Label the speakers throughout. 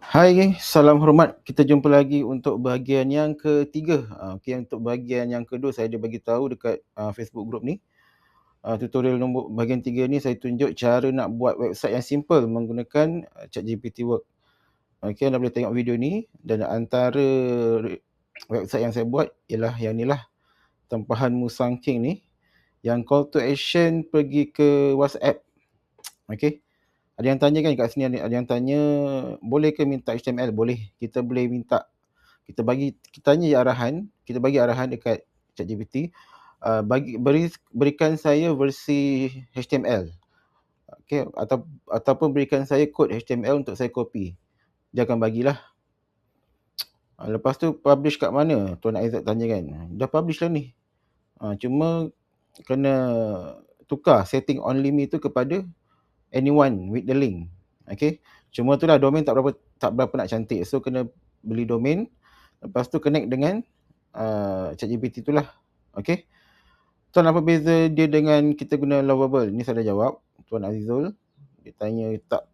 Speaker 1: Hai, salam hormat. Kita jumpa lagi untuk bahagian yang ketiga. Okey, untuk bahagian yang kedua saya ada bagi tahu dekat Facebook group ni. Tutorial nombor bahagian 3 ni saya tunjuk cara nak buat website yang simple menggunakan ChatGPT Work. Okey, anda boleh tengok video ni dan antara website yang saya buat ialah yang ni lah. Tempahan Musang King ni. Yang call to action pergi ke WhatsApp. Okey. Ada yang tanya kan kat sini, ada yang tanya boleh ke minta HTML? Boleh. Kita boleh minta. Kita tanya je arahan, kita bagi arahan dekat ChatGPT, berikan saya versi HTML. Okey, ataupun berikan saya kod HTML untuk saya copy. Dia akan bagilah. Lepas tu publish kat mana? Tuan Aizat tanya kan. Dah publish lah ni. Cuma kena tukar setting on limit tu kepada anyone with the link. Okey. Cuma tu lah domain tak berapa nak cantik. So kena beli domain. Lepas tu connect dengan ChatGPT tu lah. Okey. Tuan, apa beza dia dengan kita guna Lovable? Ni saya dah jawab. Tuan Azizul. Dia tanya tak.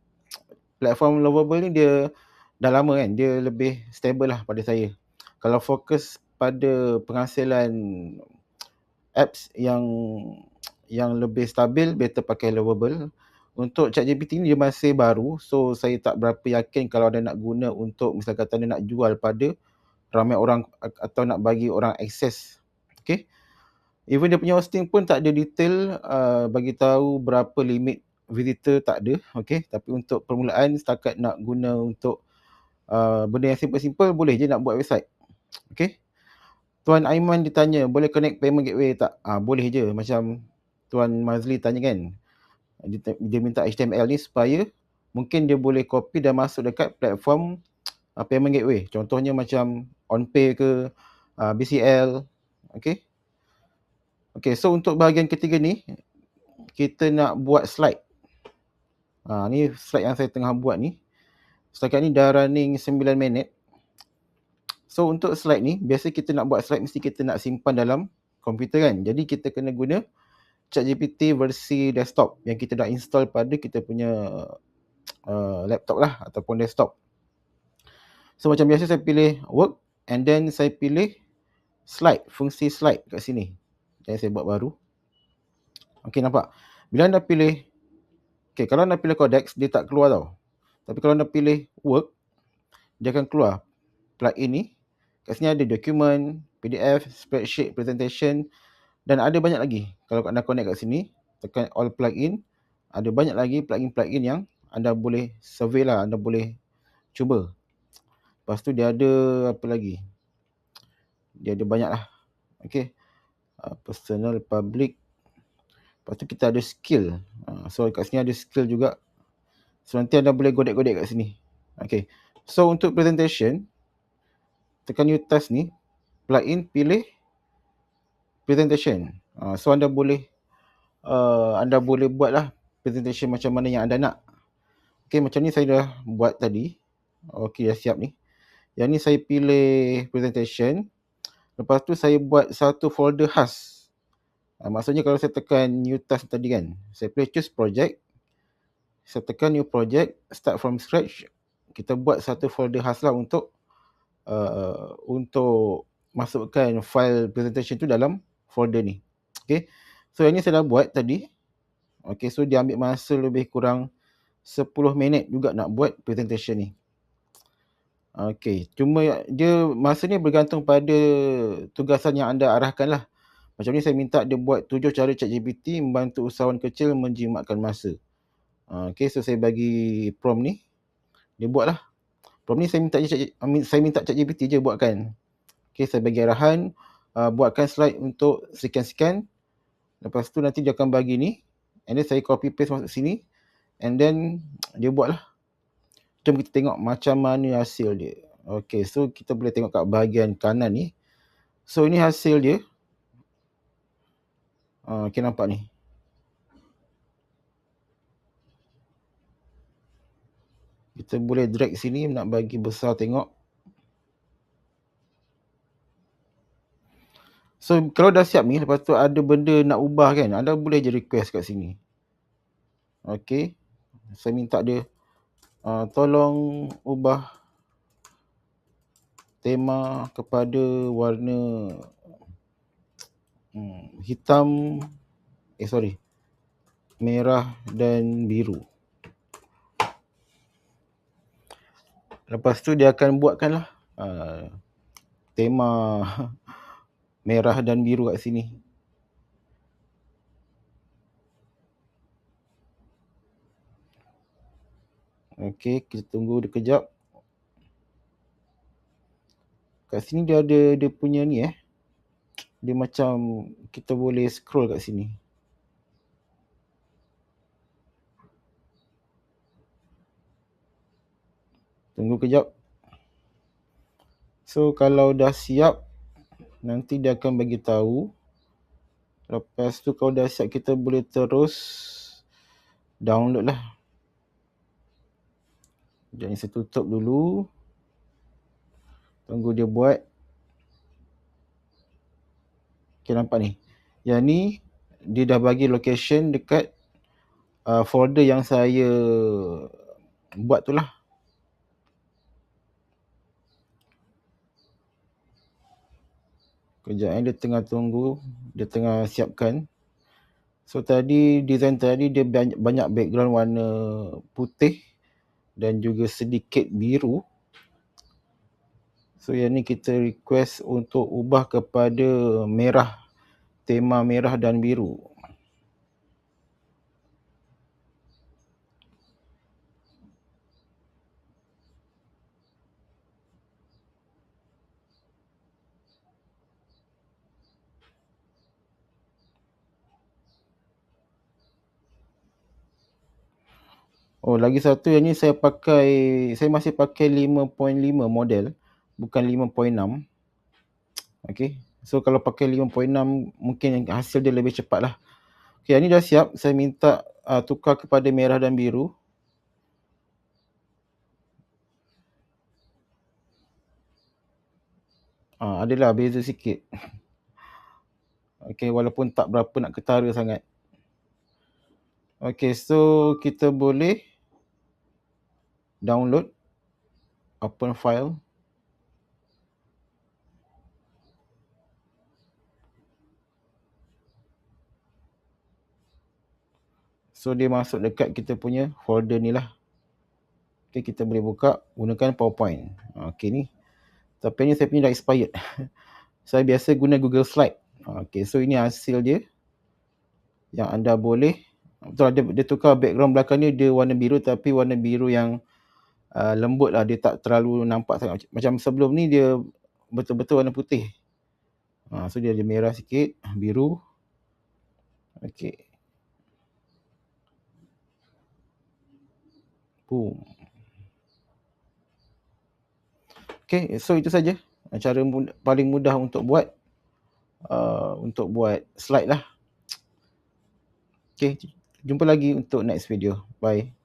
Speaker 1: Platform Lovable ni dia dah lama kan. Dia lebih stable lah pada saya. Kalau fokus pada penghasilan apps yang lebih stabil, better pakai Lovable. Untuk ChatGPT ni dia masih baru. So saya tak berapa yakin kalau anda nak guna untuk misal kata anda nak jual pada ramai orang atau nak bagi orang akses. Okay. Even dia punya hosting pun tak ada detail bagi tahu berapa limit visitor, tak ada. Okay. Tapi untuk permulaan setakat nak guna untuk benda yang simple-simple, boleh je nak buat website. Okay. Tuan Aiman ditanya, boleh connect payment gateway tak? Boleh je. Macam Tuan Mazli tanya kan. Dia minta HTML ni supaya mungkin dia boleh copy dan masuk dekat platform payment gateway. Contohnya macam OnPay ke, BCL. Okay. Okay, so untuk bahagian ketiga ni, kita nak buat slide. Ni slide yang saya tengah buat ni. Setakat ni dah running 9 minit. So untuk slide ni, biasa kita nak buat slide mesti kita nak simpan dalam komputer kan. Jadi kita kena guna ChatGPT versi desktop yang kita dah install pada kita punya laptop lah ataupun desktop. So macam biasa saya pilih work and then saya pilih slide, fungsi slide kat sini. Yang saya buat baru. Okey, nampak? Bila anda pilih, okay, kalau anda pilih Codex, dia tak keluar tau. Tapi kalau anda pilih work, dia akan keluar plugin ni. Kat sini ada document, PDF, spreadsheet, presentation dan ada banyak lagi. Kalau anda connect kat sini, tekan all plugin, ada banyak lagi plugin-plugin yang anda boleh survey lah, anda boleh cuba. Lepas tu dia ada apa lagi? Dia ada banyak lah. Okay. Personal, public. Lepas tu kita ada skill. So kat sini ada skill juga. So nanti anda boleh godek-godek kat sini. Okay. So untuk presentation, tekan new task ni, plugin, pilih presentation. So anda boleh buat lah presentation macam mana yang anda nak. Okay, macam ni saya dah buat tadi. Okay, dah siap ni. Yang ni saya pilih presentation. Lepas tu saya buat satu folder khas. Maksudnya kalau saya tekan new task tadi kan, saya pilih choose project. Saya tekan new project, start from scratch. Kita buat satu folder khas lah untuk masukkan file presentation tu dalam folder ni. Okay. So yang ni saya dah buat tadi. Okay, so dia ambil masa lebih kurang 10 minit juga nak buat presentation ni. Okay, cuma dia masa ni bergantung pada tugasan yang anda arahkan lah. Macam ni saya minta dia buat 7 cara ChatGPT membantu usahawan kecil menjimatkan masa. Okay, so saya bagi prompt ni. Dia buat lah. Prompt ni saya minta ChatGPT je buatkan. Okay, saya bagi arahan. Buatkan slide untuk sekian-sekian. Lepas tu nanti dia akan bagi ni. And then saya copy paste masuk sini. And then dia buat lah. Jom kita tengok macam mana hasil dia. Okay, so kita boleh tengok kat bahagian kanan ni. So ini hasil dia. Okay, nampak ni. Kita boleh drag sini nak bagi besar tengok. So kalau dah siap ni, lepas tu ada benda nak ubah kan, anda boleh je request kat sini. Okay. Saya minta dia tolong ubah tema kepada warna hitam, merah dan biru. Lepas tu dia akan buatkanlah tema merah dan biru kat sini. Okey, kita tunggu dia kejap. Kat sini dia ada dia punya ni dia macam kita boleh scroll kat sini. Tunggu kejap. So kalau dah siap, nanti dia akan bagi tahu. Lepas tu kalau dah siap, kita boleh terus download lah. Jadi saya tutup dulu. Tunggu dia buat. Okay, nampak ni. Yang ni dia dah bagi location dekat folder yang saya buat tu lah. Kejap dia tengah tunggu, dia tengah siapkan. So tadi design tadi dia banyak background warna putih dan juga sedikit biru. So yang ni kita request untuk ubah kepada merah, tema merah dan biru. Oh, lagi satu yang ni saya masih pakai 5.5 model, bukan 5.6. Okey. So kalau pakai 5.6 mungkin hasil dia lebih cepat lah. Okey, yang ni dah siap. Saya minta tukar kepada merah dan biru. Adalah beza sikit. Okey, walaupun tak berapa nak ketara sangat. Okey, so kita boleh download, open file. So dia masuk dekat kita punya folder ni lah. Okey, kita boleh buka, gunakan PowerPoint. Okey ni. Tapi ni saya punya dah expired. Saya biasa guna Google Slide. Okey, so ini hasil dia. Yang anda boleh, betul dia tukar background belakang ni, dia warna biru tapi warna biru yang lembut lah. Dia tak terlalu nampak sangat. Macam sebelum ni dia betul-betul warna putih. So dia ada merah sikit, biru. Okey. Boom. Okey, so itu saja cara paling mudah untuk buat slide lah. Okey, jumpa lagi untuk next video. Bye.